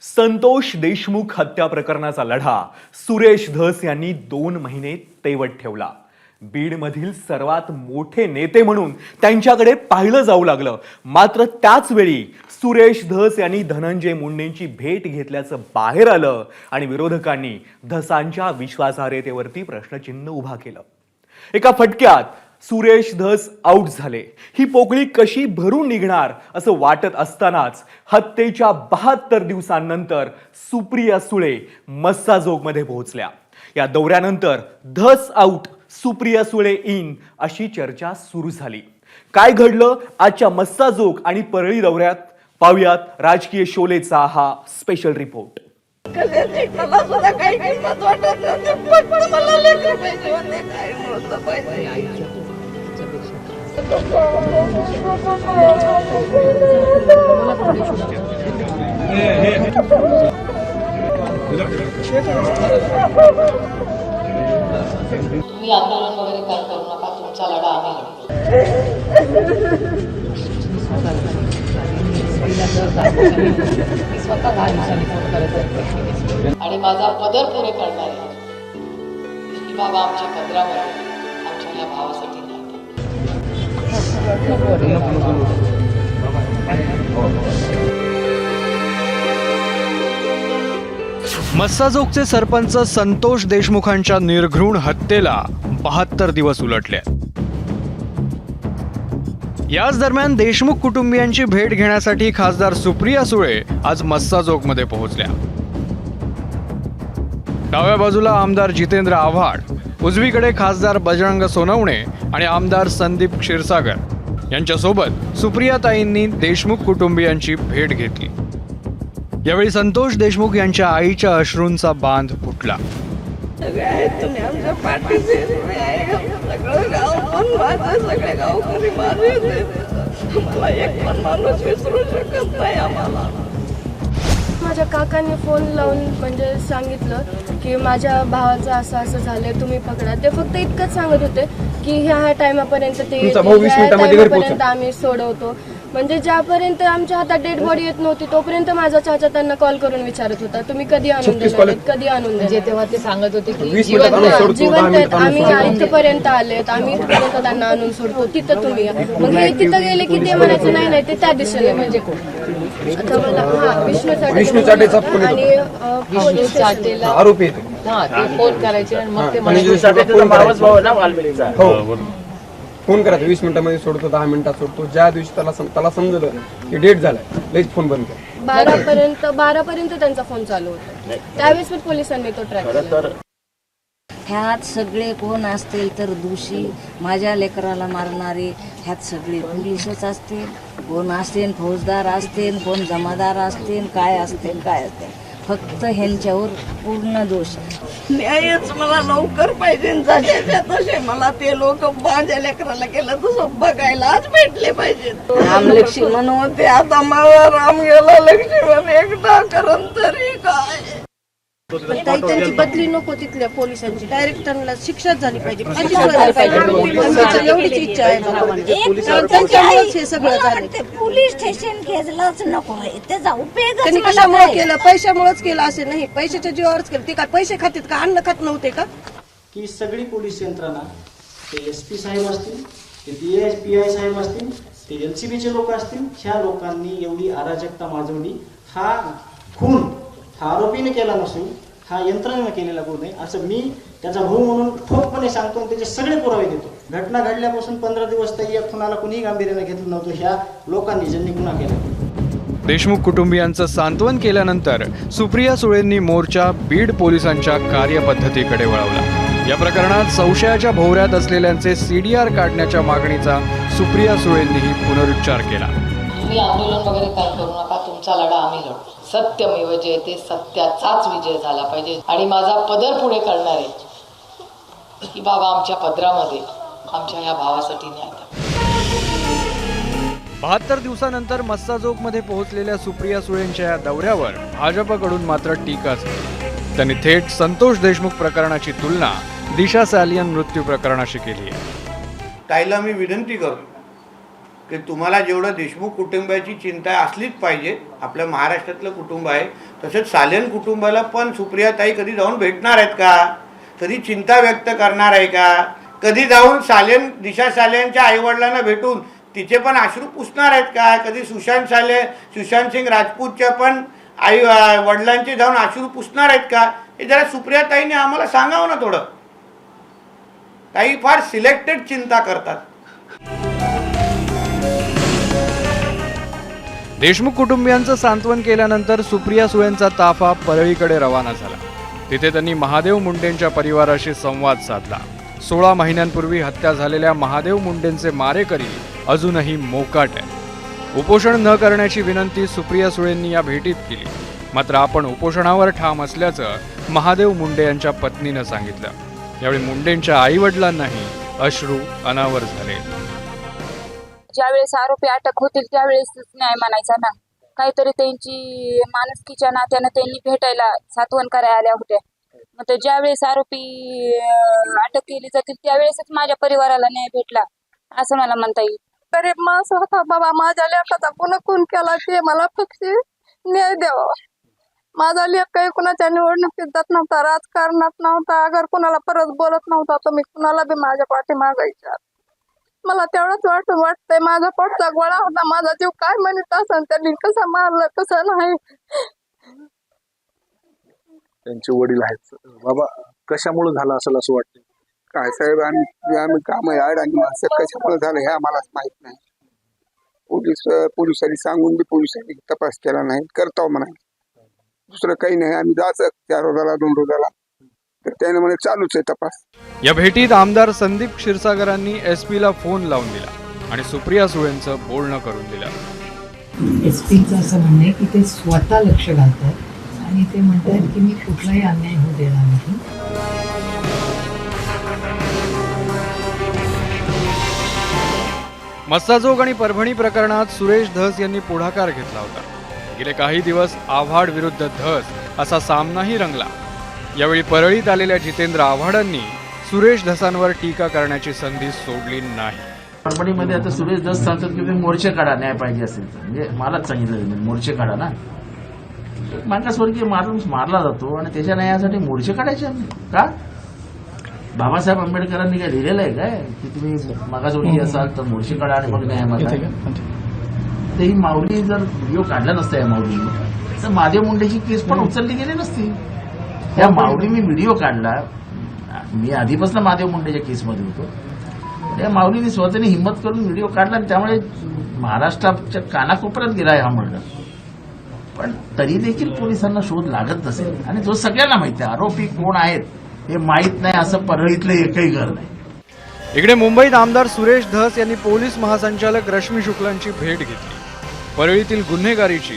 संतोष देशमुख हत्या प्रकरणाचा लढा सुरेश धस यांनी 2 महिने तेवत ठेवला. बीडमधील सर्वात मोठे नेते म्हणून त्यांच्याकडे पाहिलं जाऊ लागलं. मात्र त्याच वेळी सुरेश धस यांनी धनंजय मुंडेंची भेट घेतल्याचं बाहेर आलं आणि विरोधकांनी धसांच्या विश्वासार्हतेवरती प्रश्नचिन्ह उभा केलं. एका फटक्यात सुरेश धस आउट झाले. ही पोकळी कशी भरून निघणार असं वाटत असतानाच हत्येच्या 72 दिवसांनंतर सुप्रिया सुळे मस्साजोगमध्ये पोहोचल्या. या दौऱ्यानंतर धस आउट, सुप्रिया सुळे इन अशी चर्चा सुरू झाली. काय घडलं आजच्या मस्साजोग आणि परळी दौऱ्यात पाहुयात राजकीय शोलेचा हा स्पेशल रिपोर्ट. मला सुद्धा काही किंमत वाटत नव्हती, फक्त मला लेकरं पाहिजे होते, काय नव्हतं पाहिजे. तुम्ही आंदोलन वगैरे काय करू नका, तुमचा लढा आम्ही स्वतः आणि माझा पदर पुरे करणार आहे की बाबा आमच्या पदरामध्ये आमच्या या भावासाठी नाही. मस्साजोगचे सरपंच संतोष देशमुखांच्या निर्घृण हत्येला 72 दिवस उलटले. याच दरम्यान देशमुख कुटुंबियांची भेट घेण्यासाठी खासदार सुप्रिया सुळे आज मस्साजोगमध्ये पोहोचल्या. डाव्या बाजूला आमदार जितेंद्र आव्हाड, उजवीकडे खासदार बजरंग सोनवणे आणि आमदार संदीप क्षीरसागर यांच्यासोबत सुप्रियाताईंनी देशमुख कुटुंबियांची भेट घेतली. यावेळी संतोष देशमुख यांच्या आईच्या अश्रूंचा बांध फुटला. सगळे आहेत तुम्ही आमच्या पाठीचे, सगळं गाव पण माझं, सगळे गावकरी माझे. मला एक पण माणूस विसरू शकत नाही आम्हाला. माझ्या काकांनी फोन लावून म्हणजे सांगितलं की माझ्या भावाचं असं असं झालंय, तुम्ही पकडा. ते फक्त इतकंच सांगत होते की ह्या टायमापर्यंत ते टायमापर्यंत आम्ही सोडवतो. म्हणजे ज्यापर्यंत आमच्या हातात डेड बॉडी येत नव्हती तोपर्यंत माझा चाचा त्यांना कॉल करून विचारत होता, तुम्ही कधी आणून देणार, कधी आणून देणार. तेव्हा ते सांगत होते की जिवंत आहेत, आम्ही इथपर्यंत आलेत, आम्ही इथपर्यंत त्यांना आणून सोडतो, तिथं तुम्ही या. मग हे तिथं गेले की ते म्हणायचं नाही नाही ते त्या दिशेने. म्हणजे आता मला विष्णू चाटेचा आणि पोलीस स्टेशनला आरोपी फोन करायचे आणि मग ते फोन करायचा, 20 मिनिटांमध्ये सोडतो, 10 मिनिटात सोडतो. ज्या दिवशी त्याला समजलं की डेट झालाय लगेच फोन बंद कर. 12 पर्यंत त्यांचा फोन चालू होता. त्यावेळेस पण पोलिसांनी तो ट्रॅक केला. ह्यात सगळे कोण असतील तर दोषी, माझ्या लेकराला मारणारे ह्यात सगळे पोलीसच असतील, कोण असतील फौजदार असतील, कोण जमादार असतील, काय असतील काय असतील, फक्त ह्यांच्यावर पूर्ण दोष. न्यायच मला लवकर पाहिजे, जशाच्या तसे मला ते लोक माझ्या लेकराला केलं तसं बघायला आज भेटले पाहिजेत. राम लक्ष्मण होते, आता मला राम गेला, लक्ष्मण एकदा करून तरी काय. त्यांची बदली नको तिथल्या पोलिसांची, डायरेक्ट त्यांना शिक्षा झाली पाहिजे. एवढीच इच्छा आहे. त्यांच्यामुळेच हे सगळं झालं. पोलीस स्टेशन घेतलंच नको, त्याचा उपयोग त्यांनी कशामुळे केलं? पैशामुळेच केलं असे नाही, पैशाच्या जीवावरच केलं. ते काय पैसे खातात का, अन्न खात नव्हते का? की सगळी पोलीस यंत्रणा, ते SP साहेब असतील, ते PI साहेब असतील, ते LCBचे लोक असतील, ह्या लोकांनी एवढी अराजकता माजवली. हा खून हा आरोपीने केला नसून हा यंत्रणेने केलेला गुन्हा आहे असं मी त्याचा भाऊ म्हणून ठोकपणे सांगतो आणि त्याचे सगळे पुरावे देतो. घटना घडल्यापासून 15 दिवस तरी या खुनाला कुणीही गांभीर्याने घेतलं नव्हतं ह्या लोकांनी, ज्यांनी गुन्हा केला. देशमुख कुटुंबियांचं सांत्वन केल्यानंतर सुप्रिया सुळेंनी मोर्चा बीड पोलिसांच्या कार्यपद्धतीकडे वळवला. या प्रकरणात संशयाच्या भोवऱ्यात असलेल्यांचे CDR काढण्याच्या मागणीचा सुप्रिया सुळेंनीही पुनरुच्चार केला. तुम्ही आंदोलन वगैरे काय करू नका, तुमचा लढा आम्ही लढू. सत्यमेव जयते, सत्याचाच विजय झाला पाहिजे आणि माझा पदर पुढे करणार आहे की बाबा आमच्या पदरामध्ये आमच्या या भावासाठी न्याय द्या. 72 दिवसानंतर मस्साजोगमध्ये पोहोचलेल्या सुप्रिया सुळेंच्या या दौऱ्यावर भाजपकडून मात्र टीका झाली. त्यांनी थेट संतोष देशमुख प्रकरणाची तुलना दिशा सालियन मृत्यू प्रकरणाशी केली आहे. ताईला मी विनंती करतो की तुम्हाला जेवढं देशमुख कुटुंबाची चिंता असलीच पाहिजे, आपल्या महाराष्ट्रातलं कुटुंब आहे, तसंच सालेन कुटुंबाला पण सुप्रियाताई कधी जाऊन भेटणार आहेत का? कधी चिंता व्यक्त करणार आहे का? कधी जाऊन दिशा सालेंच्या आईवडिलांना भेटून तिचे पण अश्रू पुसणार आहेत का? कधी सुशांत सिंग राजपूतच्या पण वडिलांचे जाऊन अश्रू पुसणार आहेत का? हे जरा सुप्रियाताईने आम्हाला सांगावं ना थोडं. काही फार सिलेक्टेड चिंता करतात. देशमुख कुटुंबियांचं सांत्वन केल्यानंतर सुप्रिया सुळेंचा ताफा परळीकडे रवाना झाला. तिथे त्यांनी महादेव मुंडेंच्या परिवाराशी संवाद साधला. 16 महिन्यांपूर्वी हत्या झालेल्या महादेव मुंडेंचे मारेकरी अजूनही मोकाट आहेत. उपोषण न करण्याची विनंती सुप्रिया सुळेंनी या भेटीत केली. मात्र आपण उपोषणावर ठाम असल्याचं महादेव मुंडे यांच्या पत्नीनं सांगितलं. यावेळी मुंडेंच्या आईवडिलांनाही अश्रू अनावर झाले. ज्यावेळेस आरोपी अटक होतील त्यावेळेस न्याय मानायचा ना. काहीतरी त्यांची माणुसकीच्या नात्यानं त्यांनी भेटायला सांत्वन करायला आल्या होत्या. मग ते ज्यावेळेस आरोपी अटक केली जातील त्यावेळेसच माझ्या परिवाराला न्याय भेटला असं मला म्हणता येईल. गरीब माणूस होता बाबा, माझ्या लेकाचा पुन्हा खून केला ते मला फक्त न्याय द्यावा. माझा लेक काही कुणाच्या निवडणुकीत जात नव्हता, राजकारणात नव्हता, अगर कुणाला परत बोलत नव्हता, तर मी कुणाला बी माझ्या पाठी मागायच्या. मला तेवढंच वाटतंय, माझा पोटचा गोळा होता, माझा जीव काय म्हणत असेल, त्यांनी कसं मारलं कसं नाही. त्यांचे वडील आहेत बाबा, कशामुळे झालं असेल असं वाटतं? काय साहेब, आम्ही काम ॲड आणि माणसं कशामुळे झालं हे आम्हालाच माहित नाही. पोलिसांनी सांगून बी पोलिसांनी तपास केला नाही, करताव म्हणा, दुसरं काही नाही. आम्ही जायचं 4 रोजाला 2 रोजाला, तर त्याने म्हणे चालूच आहे तपास. या भेटीत आमदार संदीप क्षीरसागरांनी एसपीला फोन लावून दिला आणि सुप्रिया सुळेंचं बोलणं करून दिलं. एसपीचं असं म्हणणं आहे की ते स्वतः लक्ष घालतात आणि ते म्हणतात की मी कुठलाही अन्याय होऊ देणार नाही. मस्साजोग आणि परभणी प्रकरणात सुरेश धस यांनी पुढाकार घेतला होता. गेले काही दिवस आव्हाड विरुद्ध धस असा सामनाही रंगला. यावेळी परळीत आलेल्या जितेंद्र आव्हाडांनी सुरेश धसांवर टीका करण्याची संधी सोडली नाही. परभणीमध्ये आता सुरेश धस सांगतात की तुम्ही मोर्चे काढा, न्याय पाहिजे असेल तर. म्हणजे मलाच सांगितलं मोर्चे काढा ना. मागासवर्गीय माणूस मारला जातो आणि त्याच्या न्यायासाठी मोर्चे काढायचे का? बाबासाहेब आंबेडकरांनी काय लिहिलेलं आहे काय की तुम्ही मागासवर्गीय असाल तर मोर्चे काढा आणि मग न्याय मागा? ते ही माऊली जर व्हिडिओ काढला नसता या माऊलीने तर महादेव मुंडेची केस पण उचलली गेली नसती. या माऊलीने व्हिडिओ काढला, मी आधीपासून महादेव मुंडेच्या केसमध्ये होतो. त्या माऊलीने स्वतःने हिंमत करून व्हिडिओ काढला आणि त्यामुळे महाराष्ट्राच्या कानाकोपऱ्यात गेला हा मर्डर. पण तरी देखील पोलिसांना शोध लागत नसेल आणि जो सगळ्यांना माहिती आहे आरोपी कोण आहेत हे माहीत नाही असं परळीतलं एकही घर नाही. इकडे मुंबईत आमदार सुरेश धस यांनी पोलीस महासंचालक रश्मी शुक्लांची भेट घेतली. परळीतील गुन्हेगारीची,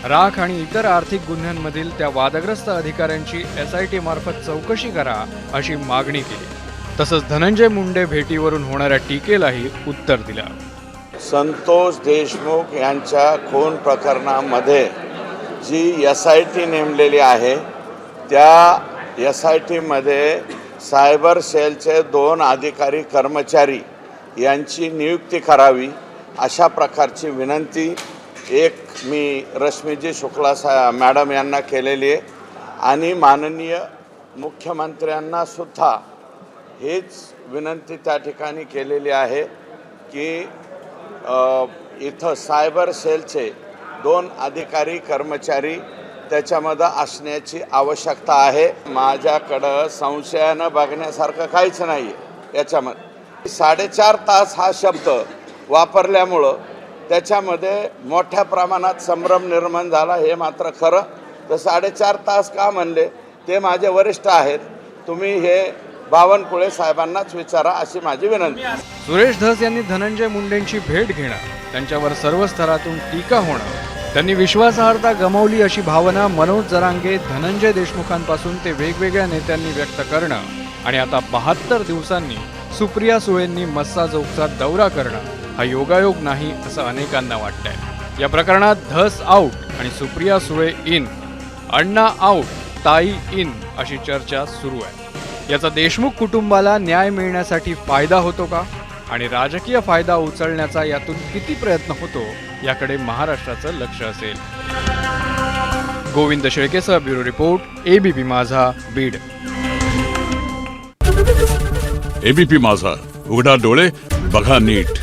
राख आणि इतर आर्थिक गुन्ह्यांमधील त्या वादग्रस्त अधिकाऱ्यांची SIT मार्फत चौकशी करा अशी मागणी केली. तसंच धनंजय मुंडे भेटीवरून होणाऱ्या टीकेलाही उत्तर दिलं. संतोष देशमुख यांच्या खून प्रकरणामध्ये जी SIT नेमलेली आहे त्या SIT मध्ये सायबर सेलचे 2 अधिकारी कर्मचारी यांची नियुक्ती करावी अशा प्रकारची विनंती मी रश्मीजी शुक्ला मॅडम यांना केलेली आहे आणि माननीय मुख्यमंत्र्यांना सुद्धा हीच विनंती त्या ठिकाणी केलेली आहे की इथं सायबर सेलचे 2 अधिकारी कर्मचारी त्याच्यामध्ये असण्याची आवश्यकता आहे. माझ्याकडं संशयानं बघण्यासारखं काहीच नाही आहे याच्यामध्ये. 4.5 तास हा शब्द वापरल्यामुळं त्याच्यामध्ये मोठ्या प्रमाणात संभ्रम निर्माण झाला हे मात्र खरं. तर 4.5 तास का म्हणले ते माझे वरिष्ठ आहेत, तुम्ही हे बावनकुळे साहेबांनाच विचारा अशी माझी विनंती. सुरेश धस यांनी धनंजय मुंडेंची भेट घेणं, त्यांच्यावर सर्व स्तरातून टीका होणं, त्यांनी विश्वासार्हता गमावली अशी भावना मनोज जरांगे, धनंजय देशमुखांपासून ते वेगवेगळ्या नेत्यांनी व्यक्त करणं आणि आता 72 दिवसांनी सुप्रिया सुळेंनी मस्साजोगचा दौरा करणं हा योगायोग नाही असं अनेकांना वाटतंय. या प्रकरणात धस आऊट आणि Supriya Sule in, Anna out, ताई इन अशी चर्चा सुरू आहे. याचा देशमुख कुटुंबाला न्याय मिळण्यासाठी फायदा होतो का? आणि राजकीय फायदा उचलण्याचा यातून किती प्रयत्न होतो याकडे महाराष्ट्राचं लक्ष असेल. गोविंद शेळकेसह ब्युरो रिपोर्ट, एबीपी माझा, बीड. एबीपी माझा, उघडा डोळे बघा नीट.